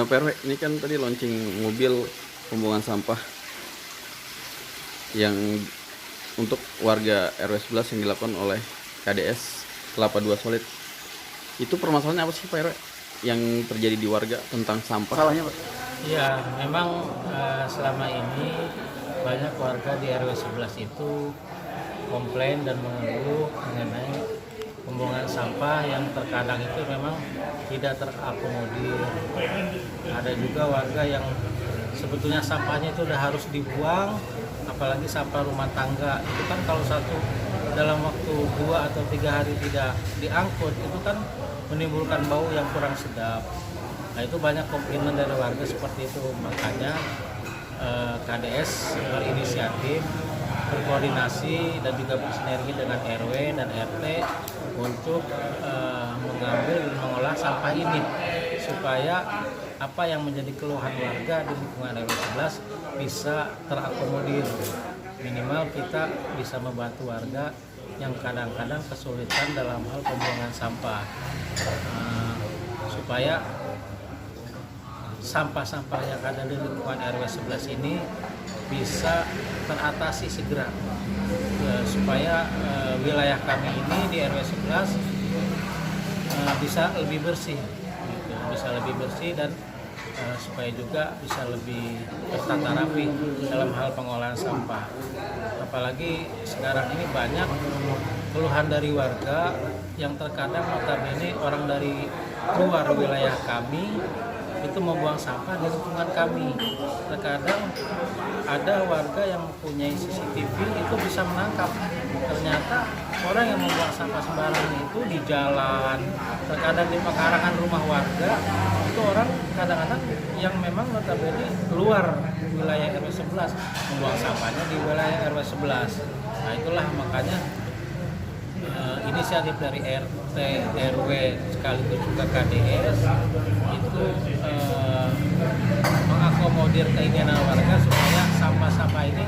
Pak RW, ini kan tadi launching mobil pembuangan sampah yang untuk warga RW 11 yang dilakukan oleh KDS Kelapa II Solid. Itu permasalahannya apa sih Pak RW yang terjadi di warga tentang sampah? Salahnya Pak? Ya, memang selama ini banyak warga di RW 11 itu komplain dan mengeluh mengenai pembuangan sampah yang terkadang itu memang tidak terakomodir. Ada juga warga yang sebetulnya sampahnya itu udah harus dibuang, apalagi sampah rumah tangga. Itu kan kalau satu dalam waktu 2 atau 3 hari tidak diangkut, itu kan menimbulkan bau yang kurang sedap. Nah itu banyak komplainan dari warga seperti itu. Makanya KDS berinisiatif berkoordinasi dan juga bersinergi dengan RW dan RT untuk mengambil dan mengolah sampah ini supaya apa yang menjadi keluhan warga di lingkungan RW 11 bisa terakomodir. Minimal kita bisa membantu warga yang kadang-kadang kesulitan dalam hal pembuangan sampah supaya sampah-sampah yang ada di lingkungan RW 11 ini bisa teratasi segera supaya wilayah kami ini di RW 11 bisa lebih bersih gitu. Bisa lebih bersih dan supaya juga bisa lebih tertata rapi dalam hal pengolahan sampah. Apalagi sekarang ini banyak keluhan dari warga yang terkadang notabene orang dari luar wilayah kami itu membuang sampah di lingkungan kami. Terkadang ada warga yang mempunyai CCTV itu bisa menangkap ternyata orang yang membuang sampah sembarangan itu di jalan, terkadang di pekarangan rumah warga. Itu orang kadang-kadang yang memang notabene luar wilayah RW 11 membuang sampahnya di wilayah RW 11. Nah itulah makanya inisiatif dari RT, RW sekaligus juga KDS itu mengakomodir keinginan warga supaya sampah-sampah ini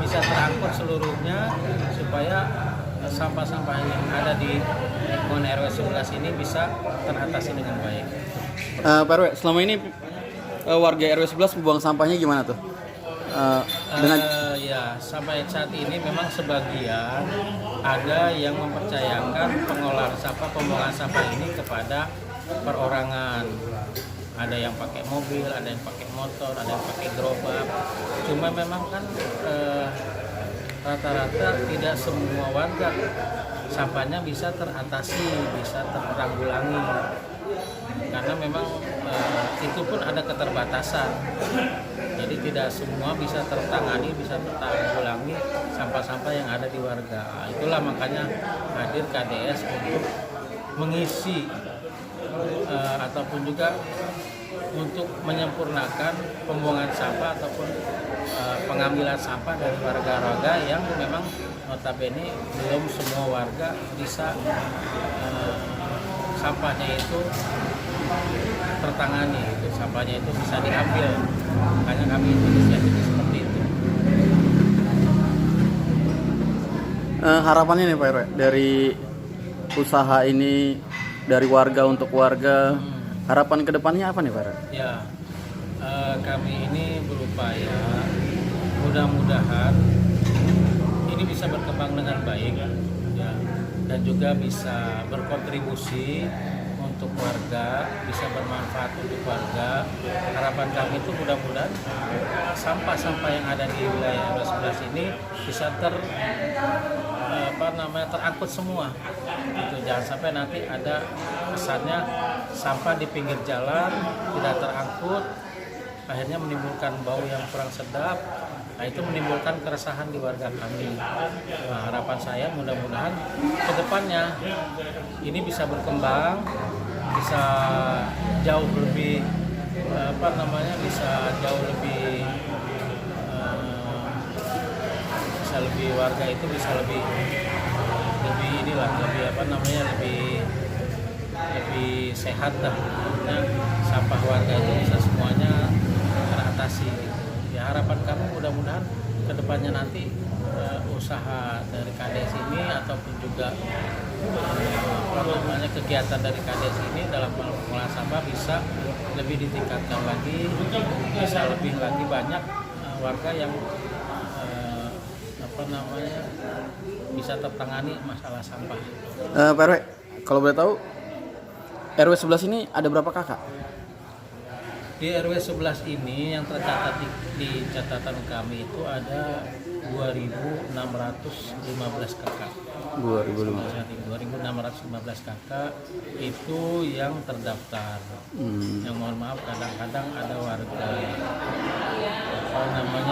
bisa terangkut seluruhnya, supaya sampah-sampah yang ada di lingkungan RW 11 ini bisa teratasi dengan baik. Pak RW, selama ini warga RW 11 membuang sampahnya gimana tuh? Ya, sampai saat ini memang sebagian ada yang mempercayakan pengolahan sampah, pembuangan sampah ini kepada perorangan. Ada yang pakai mobil, ada yang pakai motor, ada yang pakai gerobak. Cuma memang kan rata-rata tidak semua warga sampahnya bisa teratasi, bisa tertanggulangi. Karena memang itu pun ada keterbatasan. Jadi tidak semua bisa tertangani, bisa tertanggulangi sampah-sampah yang ada di warga. Itulah makanya hadir KDS untuk mengisi ataupun juga untuk menyempurnakan pembuangan sampah ataupun pengambilan sampah dari warga-warga yang memang notabene belum semua warga bisa sampahnya itu tertangani, itu sampahnya itu bisa diambil. Makanya kami inisiatifnya seperti itu. Harapannya nih Pak RW dari usaha ini, dari warga untuk warga, harapan kedepannya apa nih Pak RW? Ya, kami ini berupaya mudah-mudahan ini bisa berkembang dengan baik ya, dan juga bisa berkontribusi untuk warga, bisa bermanfaat untuk warga. Harapan kami itu mudah-mudahan sampah-sampah yang ada di wilayah RW 11 ini bisa terangkut semua. Gitu. Jangan sampai nanti ada kesannya sampah di pinggir jalan tidak terangkut, akhirnya menimbulkan bau yang kurang sedap. Nah itu menimbulkan keresahan di warga kami. Nah, harapan saya mudah-mudahan ke depannya ini bisa berkembang, bisa jauh lebih bisa jauh lebih bisa lebih warga itu bisa lebih inilah lebih sehat lah. Nah, sampah warga itu bisa semuanya teratasi. Ya harapan kami mudah-mudahan kedepannya nanti usaha dari KDS ini ataupun juga kegiatan dari KDS ini dalam pengolahan sampah bisa lebih ditingkatkan lagi, bisa lebih lagi banyak warga yang bisa tertangani masalah sampah. Pak RW, kalau boleh tahu RW 11 ini ada berapa kakak? Di RW 11 ini yang tercatat di catatan kami itu ada 2.615 kakak. 2.615 kakak itu yang terdaftar. Yang mohon maaf kadang-kadang ada warga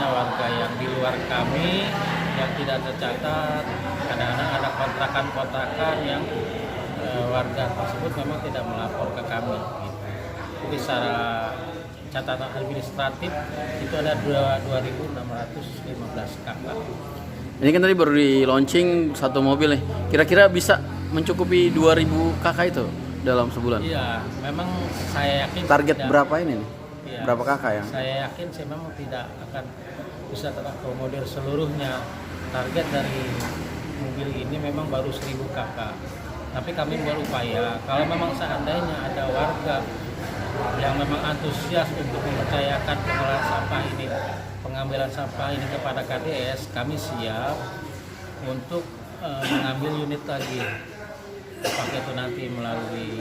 warga yang di luar kami yang tidak tercatat. Kadang-kadang ada kontrakan-kontrakan yang warga tersebut memang tidak melapor ke kami. Gitu. Jadi secara catatan administratif itu ada 2.615 kakak. Ini kan tadi baru di launching satu mobil nih. Kira-kira bisa mencukupi 2.000 kakak itu dalam sebulan? Iya, memang saya yakin. Target berapa ini nih? Iya, berapa kakak yang? Saya yakin sih memang tidak akan bisa terakomodir seluruhnya. Target dari mobil ini memang baru 1.000 kakak. Tapi kami berupaya kalau memang seandainya ada warga yang memang antusias untuk mempercayakan pengolahan sampah ini, pengambilan sampah ini kepada KDS, kami siap untuk mengambil unit lagi. Apakah itu nanti melalui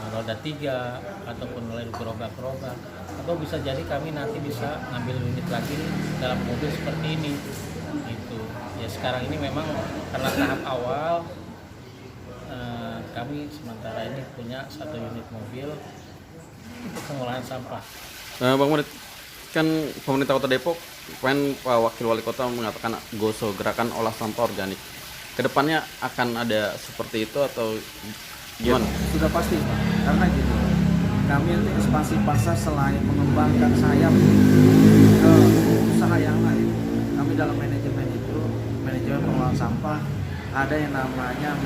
roda 3 ataupun melalui gerobak-gerobak, atau bisa jadi kami nanti bisa ngambil unit lagi dalam mobil seperti ini. Gitu. Ya sekarang ini memang karena tahap awal kami sementara ini punya 1 unit mobil untuk pengolahan sampah. Bang Murid, kan pemerintah Kota Depok, Pak Wakil Wali Kota mengatakan GOSO, gerakan olah sampah organik. Kedepannya akan ada seperti itu atau gimana? Sudah pasti Pak, karena gini, kami untuk ekspansi pasar selain mengembangkan sayap ke usaha yang lain, kami dalam manajemen pengolahan sampah ada yang namanya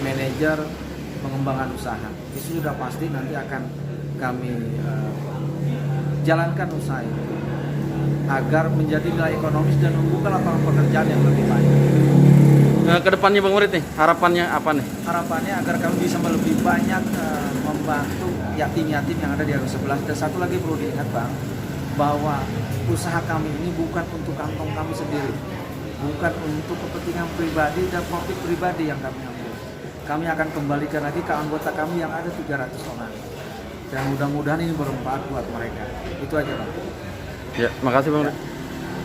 manajer pengembangan usaha. Itu sudah pasti nanti akan kami jalankan usaha itu agar menjadi nilai ekonomis dan membuka lapangan pekerjaan yang lebih banyak. Kedepannya Bang Murid nih, harapannya apa nih? Harapannya agar kami bisa lebih banyak membantu yatim-yatim yang ada di RW 11. Dan satu lagi perlu diingat Bang, bahwa usaha kami ini bukan untuk kantong kami sendiri, bukan untuk kepentingan pribadi dan profit pribadi yang kami ambil. Kami akan kembalikan lagi ke anggota kami yang ada 300 orang. Dan mudah-mudahan ini bermanfaat buat mereka. Itu aja Bang. Ya, makasih Bang Murid.